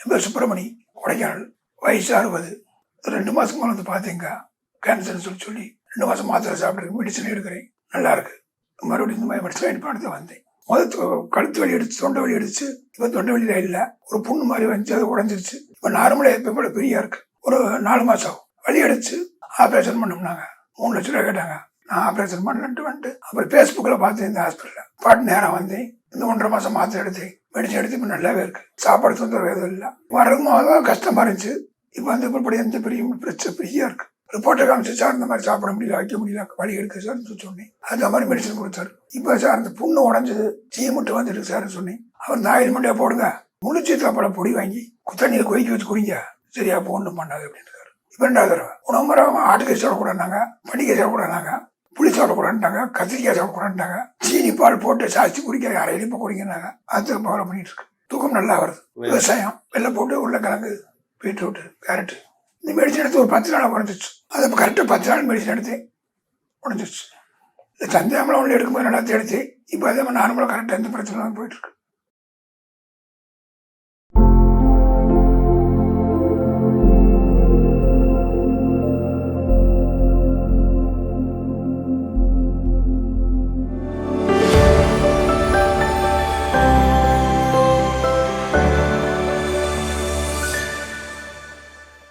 என் பேர் சுப்பிரமணி, கொடைக்கானல். வயசு 60. 2 மாதத்துக்கு மேலே வந்து பார்த்தீங்க கேன்சர்னு சொல்லி 2 மாதம் மாத்திரை சாப்பிட்றேன், மெடிசன் எடுக்கிறேன், நல்லா இருக்கு. மறுபடியும் இந்த மாதிரி மெடிசன் எடுப்பானது வந்தேன். கழுத்து வலி எடுத்து, தொண்டை வலி எடுத்து, இப்போ தொண்டை வலியில் இல்லை, ஒரு புண்ணு மாதிரி வந்துச்சு, அது உடஞ்சிருச்சு. இப்போ நார்மலாக எப்போ கூட பெரியா இருக்கு. ஒரு 4 மாதம் ஆகும். வலி எடுத்து ஆப்ரேஷன் பண்ணோம்னாங்க. 3 லட்ச ரூபா கேட்டாங்க. நான் ஆப்ரேஷன் பண்ணலன்ட்டு வந்துட்டு அப்புறம் ஃபேஸ்புக்கில் பார்த்தேன் இந்த ஹாஸ்பிட்டலில். பாட்டு நேரம் வந்தேன். இந்த 1.5 மாதம் மாத்திரை எடுத்தேன், மெடிசன் எடுத்து இப்போ நல்லாவே இருக்கு. சாப்பாடு தொந்தரவு எதுவும் இல்லை. வரதுமாக கஷ்டமாக இருந்துச்சு. இப்போ வந்து இப்படி எந்த பெரிய பிரச்சனை பெரியா இருக்கு. ரிப்போர்ட்டை காமிச்சு, சார் இந்த மாதிரி சாப்பிட முடியல, வைக்க முடியல, வலி எடுக்க சார்னு சொன்னேன். அது மாதிரி மெடிசன் கொடுத்தாரு. இப்போ சார் அந்த புண்ணு உடஞ்சது, சீமுட்டு வந்துட்டு சார்னு சொன்னேன். அவர் இந்த ஆயில் மண்டியா போடுங்க, முழுச்சீத்தாப்பழம் பொடி வாங்கி தண்ணியில் கொதிக்க வச்சு குடிங்க, சரியா ஒன்றும் பண்ணாது அப்படின்ட்டு. இப்போ 2வது தடவை உணவு மரம் ஆட்டுக்கறி சாப்பிடக்கூடாதுனாங்க, பண்டிகை சாப்பிடக்கூடாதுனாங்க, புளி சாப்பிடக்கூடாதுட்டாங்க, கத்திரிக்காய் சாப்பிடக்கூடாதுட்டாங்க, சீனி பால் போட்டு சாய்ச்சி குடிக்க யாரை இனிப்பு குடிக்கிறாங்க. அது ஃபாலோ பண்ணிட்டு இருக்கு. தூக்கம் நல்லா வருது. விவசாயம் வெள்ளை போட்டு உருளைக்கிழங்கு, பீட்ரூட், கேரட்டு. இந்த மெடிசன் எடுத்து ஒரு 10 நாள் உடஞ்சிச்சு. அது இப்போ கரெக்டாக 10 நாள் மெடிசன் எடுத்து உடஞ்சிச்சு. இந்த சந்தேகம்லாம் ஒன்று எடுக்கும்போது நல்லா எடுத்து இப்போ அதே மாதிரி நார்மலாக கரெக்டாக எந்த பிரச்சனை போயிட்டு இருக்கு.